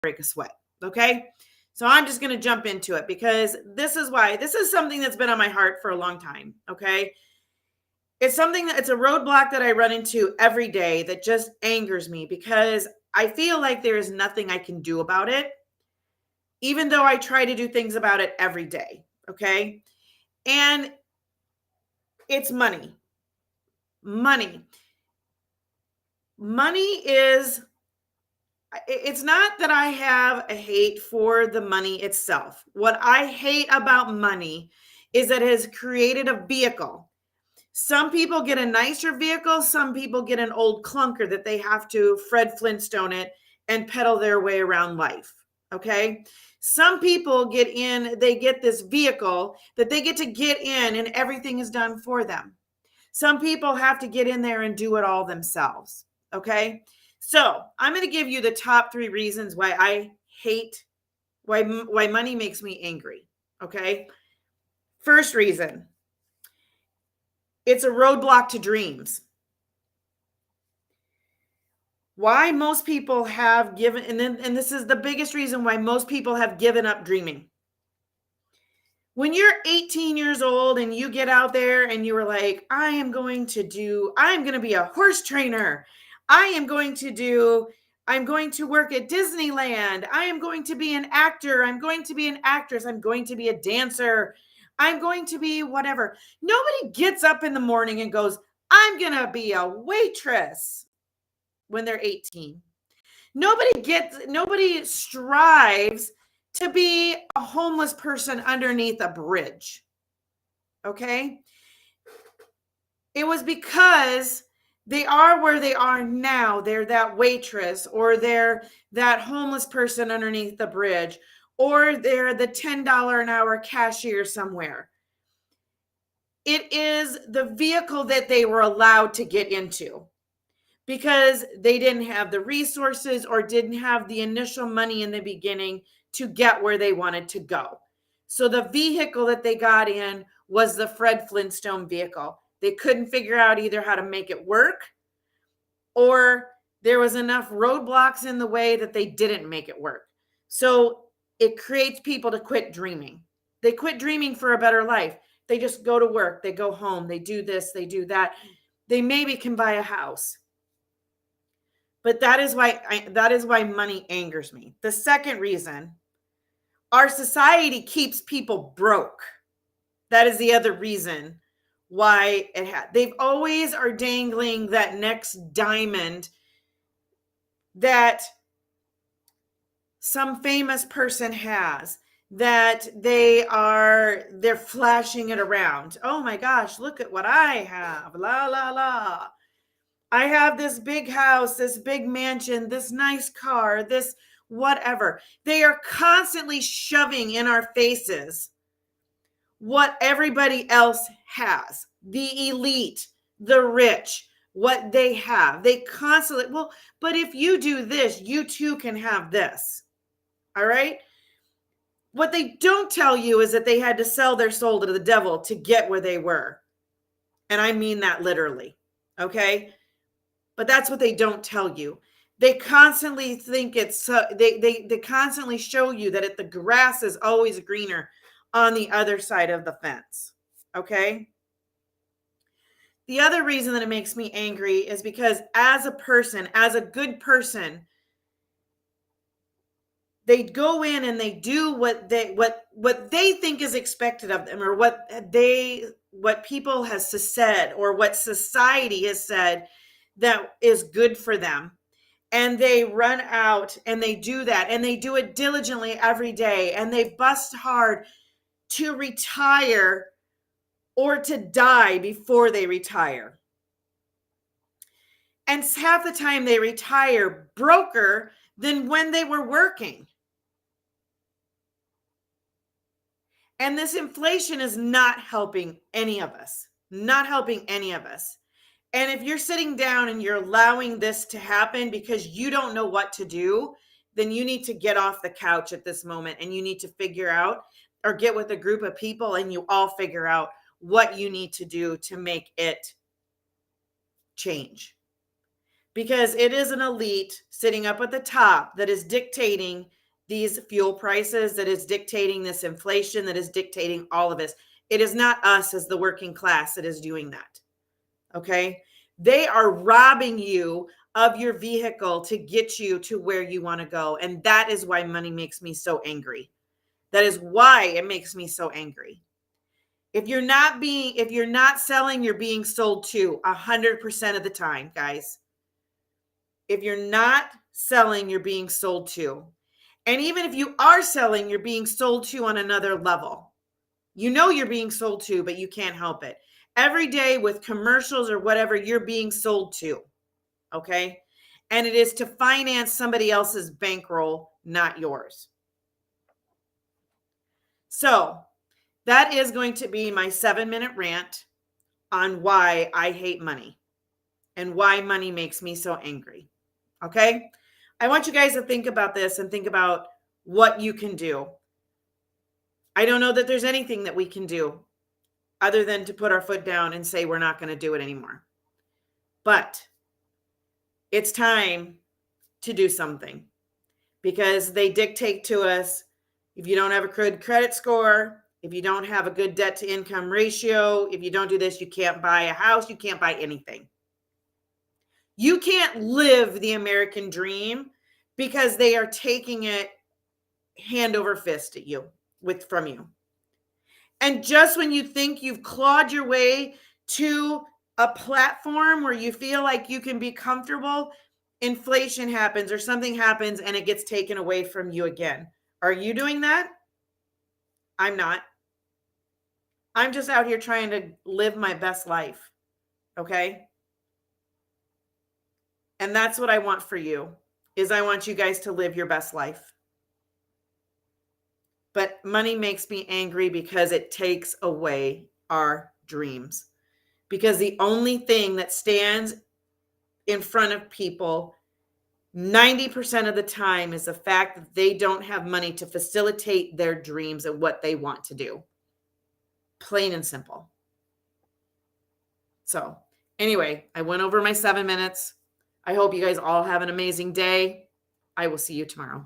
break a sweat. Okay. So I'm just going to jump into it because this is something that's been on my heart for a long time. Okay. It's a roadblock that I run into every day that just angers me because I feel like there is nothing I can do about it, even though I try to do things about it every day. Okay. And it's money. Money. Money is, it's not that I have a hate for the money itself. What I hate about money is that it has created a vehicle. Some people get a nicer vehicle. Some people get an old clunker that they have to Fred Flintstone it and pedal their way around life. Okay. Some people they get this vehicle that they get to get in and everything is done for them. Some people have to get in there and do it all themselves. Okay. So I'm going to give you the top 3 reasons why I hate, why money makes me angry. Okay. First reason, it's a roadblock to dreams. Why most people have given, and this is the biggest reason why most people have given up dreaming. When you're 18 years old and you get out there and you are like, I am going to be a horse trainer. I'm going to work at Disneyland. I am going to be an actor. I'm going to be an actress. I'm going to be a dancer. I'm going to be whatever. Nobody gets up in the morning and goes, I'm going to be a waitress when they're 18. Nobody strives to be a homeless person underneath a bridge. Okay? It was because they are where they are now. They're that waitress, or they're that homeless person underneath the bridge, or they're the $10 an hour cashier somewhere. It is the vehicle that they were allowed to get into because they didn't have the resources or didn't have the initial money in the beginning to get where they wanted to go. So the vehicle that they got in was the Fred Flintstone vehicle. They couldn't figure out either how to make it work, or there was enough roadblocks in the way that they didn't make it work. So it creates people to quit dreaming. They quit dreaming for a better life. They just go to work, they go home, they do this, they do that. They maybe can buy a house. But that is why money angers me. The second reason, our society keeps people broke. That is the other reason why they've always are dangling that next diamond that some famous person has, that they're flashing it around. Oh my gosh, look at what I have. La la la. I have this big house, this big mansion, this nice car, this whatever. They are constantly shoving in our faces what everybody else has. The elite, the rich, what they have. They constantly, well, but if you do this, you too can have this. All right? What they don't tell you is that they had to sell their soul to the devil to get where they were. And I mean that literally. Okay? But that's what they don't tell you. They constantly think they constantly show you that the grass is always greener on the other side of the fence. Okay? The other reason that it makes me angry is because as a person, as a good person, they go in and they do what they think is expected of them, or what people has said, or what society has said that is good for them. And they run out and they do that, and they do it diligently every day, and they bust hard to retire or to die before they retire. And half the time they retire broker than when they were working. And this inflation is not helping any of us. Not helping any of us. And if you're sitting down and you're allowing this to happen because you don't know what to do, then you need to get off the couch at this moment, and you need to figure out, or get with a group of people and you all figure out what you need to do to make it change. because it is an elite sitting up at the top that is dictating these fuel prices, that is dictating this inflation, that is dictating all of this. It is not us as the working class that is doing that. Okay? They are robbing you of your vehicle to get you to where you want to go. And that is why money makes me so angry. That is why it makes me so angry. If you're not selling, you're being sold to 100% of the time, guys. If you're not selling, you're being sold to. And even if you are selling, you're being sold to on another level. You know you're being sold to, but you can't help it. Every day with commercials or whatever, you're being sold to. Okay? And it is to finance somebody else's bankroll, not yours. So that is going to be my 7-minute rant on why I hate money and why money makes me so angry. Okay? I want you guys to think about this and think about what you can do. I don't know that there's anything that we can do other than to put our foot down and say we're not going to do it anymore. But it's time to do something because they dictate to us, if you don't have a good credit score, if you don't have a good debt to income ratio, if you don't do this, you can't buy a house, you can't buy anything. You can't live the American dream because they are taking it hand over fist at you from you. And just when you think you've clawed your way to a platform where you feel like you can be comfortable, inflation happens or something happens and it gets taken away from you again. Are you doing that? I'm not. I'm just out here trying to live my best life. Okay? And that's what I want for you, is I want you guys to live your best life. But money makes me angry because it takes away our dreams. Because the only thing that stands in front of people 90% of the time is the fact that they don't have money to facilitate their dreams and what they want to do. Plain and simple. So, anyway, I went over my 7 minutes. I hope you guys all have an amazing day. I will see you tomorrow.